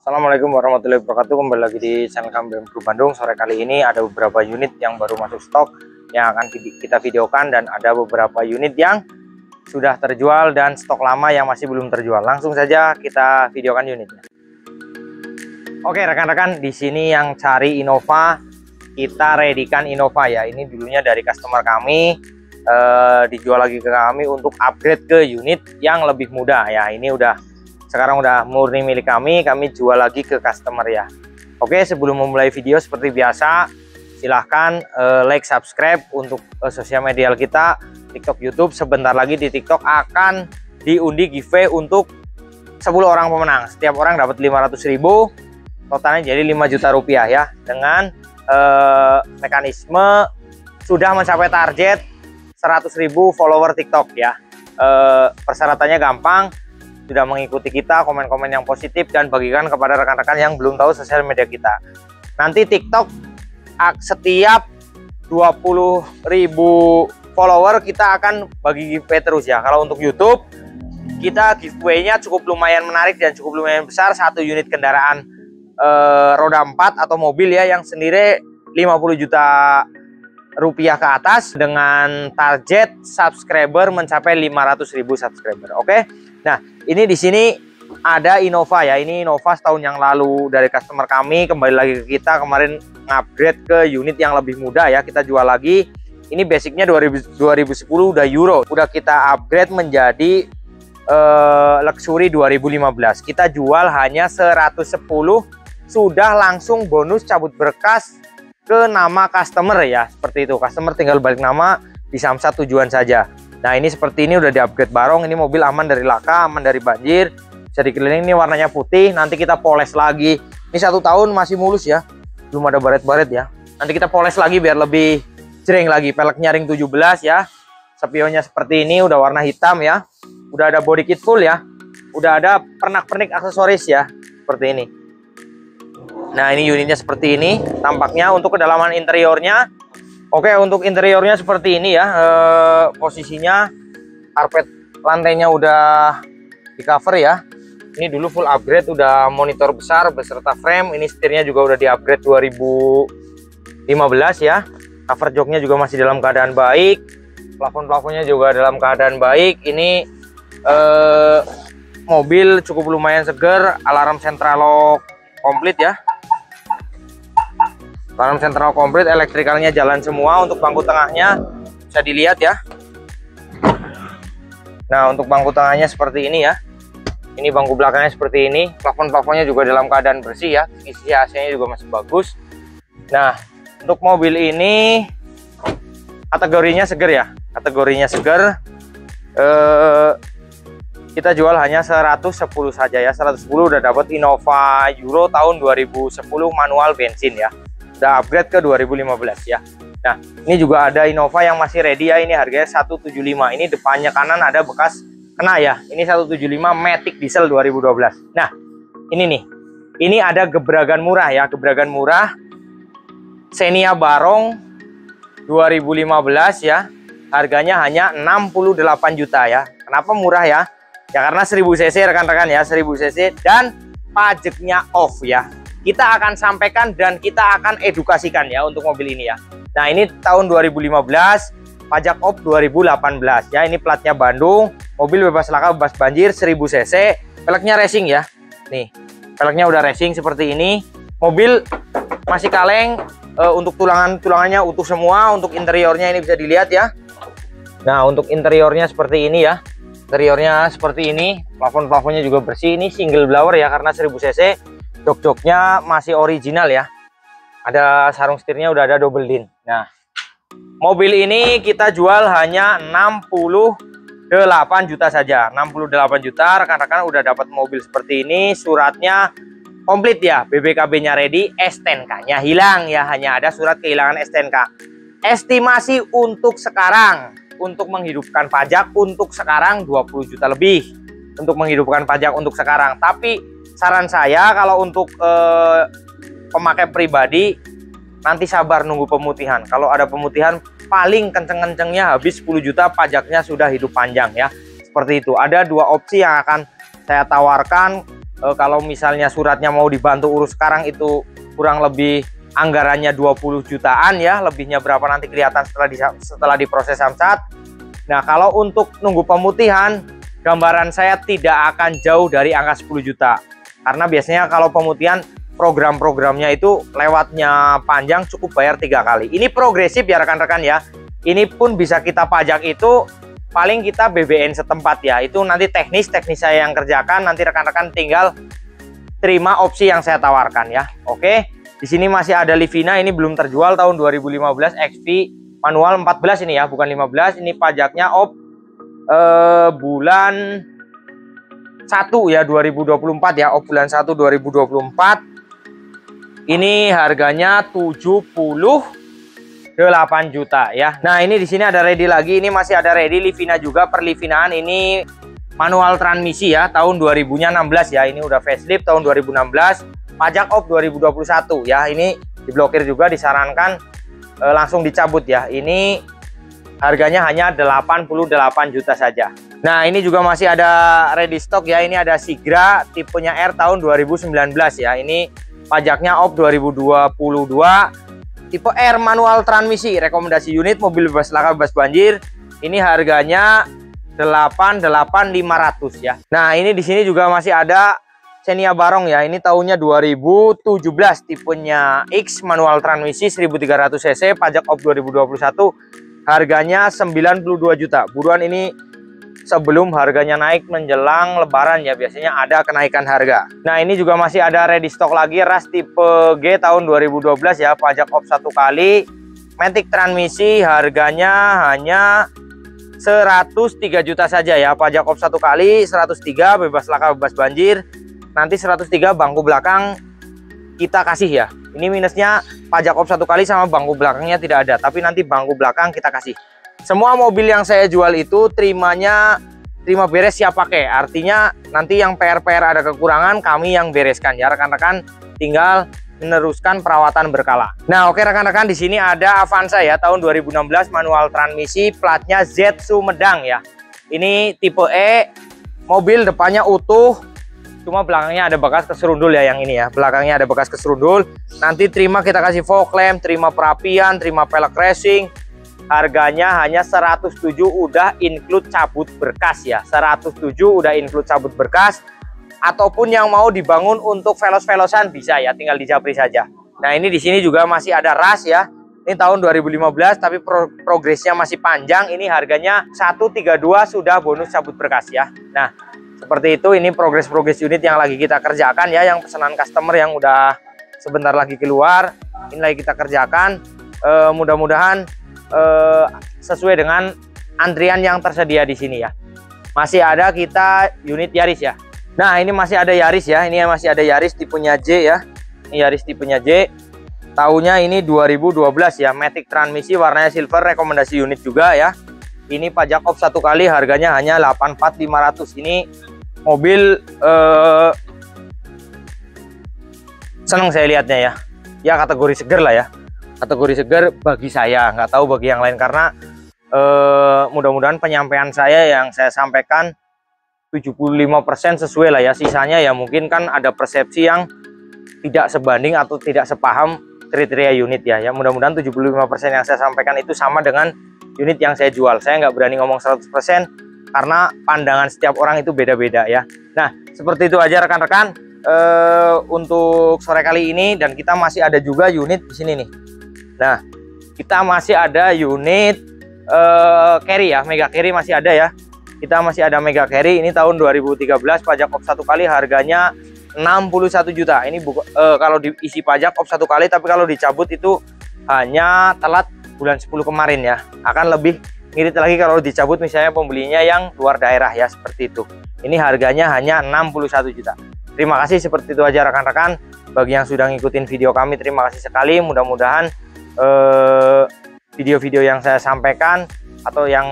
Assalamualaikum warahmatullahi wabarakatuh. Kembali lagi di channel kami BMW Bandung. Sore kali ini ada beberapa unit yang baru masuk stok yang akan kita videokan, dan ada beberapa unit yang sudah terjual dan stok lama yang masih belum terjual. Langsung saja kita videokan unitnya. Oke rekan-rekan, di sini yang cari Innova, kita readykan Innova ya. Ini dulunya dari customer kami, dijual lagi ke kami untuk upgrade ke unit yang lebih mudah ya. Ini sekarang udah murni milik kami jual lagi ke customer ya. Oke, sebelum memulai video seperti biasa, silahkan like, subscribe untuk sosial media kita, TikTok, YouTube. Sebentar lagi di TikTok akan diundi giveaway untuk 10 orang pemenang. Setiap orang dapat 500.000, totalnya jadi 5 juta rupiah ya. Dengan mekanisme sudah mencapai target 100.000 follower TikTok ya. Persyaratannya gampang, sudah mengikuti kita, komen-komen yang positif, dan bagikan kepada rekan-rekan yang belum tahu sosial media kita. Nanti TikTok setiap 20.000 follower kita akan bagi giveaway terus ya. Kalau untuk YouTube kita giveaway-nya cukup lumayan menarik dan cukup lumayan besar, 1 unit kendaraan roda 4 atau mobil ya, yang sendiri 50 juta rupiah ke atas, dengan target subscriber mencapai 500.000 subscriber. Oke. Nah, ini di sini ada Innova ya. Ini Innova setahun yang lalu dari customer kami, kembali lagi ke kita. Kemarin upgrade ke unit yang lebih mudah ya, kita jual lagi. Ini basicnya 2010 udah Euro, udah kita upgrade menjadi Luxury 2015. Kita jual hanya 110, sudah langsung bonus cabut berkas ke nama customer ya. Seperti itu, customer tinggal balik nama di Samsat tujuan saja. Nah, ini seperti ini udah di-upgrade barong. Ini mobil aman dari laka, aman dari banjir, bisa dikeliling. Ini warnanya putih, nanti kita poles lagi. Ini 1 tahun masih mulus ya, belum ada baret-baret ya. Nanti kita poles lagi biar lebih jreng lagi. Peleknya ring 17 ya. Spionnya seperti ini, udah warna hitam ya. Udah ada body kit full ya. Udah ada pernak-pernik aksesoris ya, seperti ini. Nah, ini unitnya seperti ini tampaknya. Untuk kedalaman interiornya, oke, untuk interiornya seperti ini ya. Posisinya karpet lantainya udah di cover ya. Ini dulu full upgrade, udah monitor besar beserta frame. Ini setirnya juga udah di upgrade 2015 ya. Cover joknya juga masih dalam keadaan baik. Plafon-plafonnya juga dalam keadaan baik. Ini mobil cukup lumayan seger. Alarm sentral lock komplit ya. Alarm sentral komplit, elektrikalnya jalan semua. Untuk bangku tengahnya bisa dilihat ya. Nah, untuk bangku tengahnya seperti ini ya. Ini bangku belakangnya seperti ini. Plafon-plafonnya juga dalam keadaan bersih ya. Isi AC-nya juga masih bagus. Nah, untuk mobil ini kategorinya seger ya. Kategorinya seger. Kita jual hanya 110 saja ya. 110 udah dapat Innova Euro tahun 2010 manual bensin ya. Udah upgrade ke 2015 ya. Nah, ini juga ada Innova yang masih ready ya. Ini harganya 175. Ini depannya kanan ada bekas kena ya. Ini 175 Matic diesel 2012. Nah, ini nih. Ini ada gebragan murah ya. Gebragan murah Xenia Barong 2015 ya. Harganya hanya 68 juta ya. Kenapa murah ya? Ya karena 1000 cc rekan-rekan ya. 1000 cc dan pajaknya off ya. Kita akan sampaikan dan kita akan edukasikan ya untuk mobil ini ya. Nah, ini tahun 2015, pajak off 2018 ya. Ini platnya Bandung, mobil bebas laka, bebas banjir, 1000 cc, peleknya racing ya. Nih, peleknya udah racing seperti ini. Mobil masih kaleng, untuk tulangannya utuh semua. Untuk interiornya ini bisa dilihat ya. Nah, untuk interiornya seperti ini ya. Interiornya seperti ini, plafon-plafonnya juga bersih. Ini single blower ya karena 1000 cc. Jok-joknya masih original ya. Ada sarung setirnya udah ada double din. Nah, mobil ini kita jual hanya 68 juta saja. 68 juta, rekan-rekan udah dapat mobil seperti ini. Suratnya komplit ya. BBKB-nya ready, STNK-nya hilang ya. Hanya ada surat kehilangan STNK. Estimasi untuk sekarang, untuk menghidupkan pajak untuk sekarang 20 juta lebih. Untuk menghidupkan pajak untuk sekarang. Tapi saran saya kalau untuk pemakai pribadi, nanti sabar nunggu pemutihan. Kalau ada pemutihan paling kenceng-kencengnya habis 10 juta, pajaknya sudah hidup panjang ya. Seperti itu. Ada 2 opsi yang akan saya tawarkan Kalau misalnya suratnya mau dibantu urus sekarang itu kurang lebih anggarannya 20 jutaan ya, lebihnya berapa nanti kelihatan setelah diproses samsat. Nah, kalau untuk nunggu pemutihan, gambaran saya tidak akan jauh dari angka 10 juta. Karena biasanya kalau pemutihan program-programnya itu lewatnya panjang, cukup bayar 3 kali. Ini progresif ya rekan-rekan ya. Ini pun bisa kita pajak itu paling kita BBN setempat ya. Itu nanti teknis saya yang kerjakan, nanti rekan-rekan tinggal terima opsi yang saya tawarkan ya. Oke. Di sini masih ada Livina, ini belum terjual tahun 2015 XP manual 14 ini ya, bukan 15. Ini pajaknya bulan 1 ya 2024 ya, bulan 1 2024. Ini harganya 78 juta ya. Nah, ini di sini ada ready lagi. Ini masih ada ready Livina juga, perlivinaan. Ini manual transmisi ya, tahun 2016 ya. Ini udah facelift tahun 2016. Pajak 2021 ya. Ini diblokir juga, disarankan langsung dicabut ya. Ini harganya hanya 88 juta saja. Nah, ini juga masih ada ready stock ya. Ini ada Sigra tipenya R tahun 2019 ya. Ini pajaknya 2022. Tipe R manual transmisi, rekomendasi unit, mobil bebas laka bebas banjir. Ini harganya 88.500 ya. Nah, ini di sini juga masih ada Xenia Barong ya. Ini tahunnya 2017, tipenya X manual transmisi 1300 cc, pajak 2021. Harganya 92 juta. Buruan ini sebelum harganya naik menjelang lebaran ya, biasanya ada kenaikan harga. Nah, ini juga masih ada ready stock lagi ras tipe G tahun 2012 ya, pajak 1 kali, matic transmisi, harganya hanya 103 juta saja ya, pajak 1 kali, 103, bebas laka bebas banjir. Nanti 103 bangku belakang kita kasih ya. Ini minusnya pajak 1 kali sama bangku belakangnya tidak ada, tapi nanti bangku belakang kita kasih. Semua mobil yang saya jual itu terima beres siap pakai. Artinya nanti yang PR-PR ada kekurangan kami yang bereskan ya rekan-rekan, tinggal meneruskan perawatan berkala. Nah, oke rekan-rekan, di sini ada Avanza ya tahun 2016 manual transmisi, platnya Z Sumedang ya. Ini tipe E, mobil depannya utuh, cuma belakangnya ada bekas keserundul ya, yang ini ya. Belakangnya ada bekas keserundul. Nanti terima kita kasih fog lamp, terima perapian, terima pelek racing. Harganya hanya 107, udah include cabut berkas ya. 107 udah include cabut berkas. Ataupun yang mau dibangun untuk velos-velosan bisa ya, tinggal dijapri saja. Nah, ini di sini juga masih ada ras ya. Ini tahun 2015 tapi progresnya masih panjang. Ini harganya 132 sudah bonus cabut berkas ya. Nah, seperti itu, ini progres unit yang lagi kita kerjakan ya, yang pesanan customer yang udah sebentar lagi keluar. Ini lagi kita kerjakan. Mudah-mudahan sesuai dengan antrian yang tersedia di sini ya. Masih ada kita unit Yaris ya. Nah, ini masih ada Yaris ya. Ini masih ada Yaris tipenya J ya. Ini Yaris tipenya J. Tahunnya ini 2012 ya. Matic transmisi, warnanya silver, rekomendasi unit juga ya. Ini pajak 1 kali, harganya hanya 84.500. Ini mobil seneng saya lihatnya ya. Ya, kategori seger lah ya. Kategori segar bagi saya, nggak tahu bagi yang lain, karena mudah-mudahan penyampaian saya yang saya sampaikan 75% sesuai lah ya. Sisanya ya mungkin kan ada persepsi yang tidak sebanding atau tidak sepaham kriteria unit ya. Ya, mudah-mudahan 75% yang saya sampaikan itu sama dengan unit yang saya jual. Saya nggak berani ngomong 100% karena pandangan setiap orang itu beda-beda ya. Nah, seperti itu aja rekan-rekan untuk sore kali ini, dan kita masih ada juga unit di sini nih. Nah, kita masih ada unit carry ya, mega carry masih ada ya. Kita masih ada mega carry, ini tahun 2013, pajak 1 kali, harganya 61 juta. Ini kalau diisi pajak 1 kali, tapi kalau dicabut itu hanya telat bulan 10 kemarin ya. Akan lebih ngirit lagi kalau dicabut misalnya pembelinya yang luar daerah ya, seperti itu. Ini harganya hanya 61 juta. Terima kasih, seperti itu aja rekan-rekan. Bagi yang sudah ngikutin video kami, terima kasih sekali. Mudah-mudahan video-video yang saya sampaikan atau yang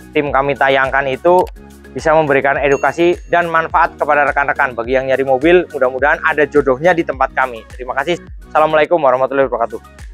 tim kami tayangkan itu bisa memberikan edukasi dan manfaat kepada rekan-rekan. Bagi yang nyari mobil, mudah-mudahan ada jodohnya di tempat kami. Terima kasih. Assalamualaikum warahmatullahi wabarakatuh.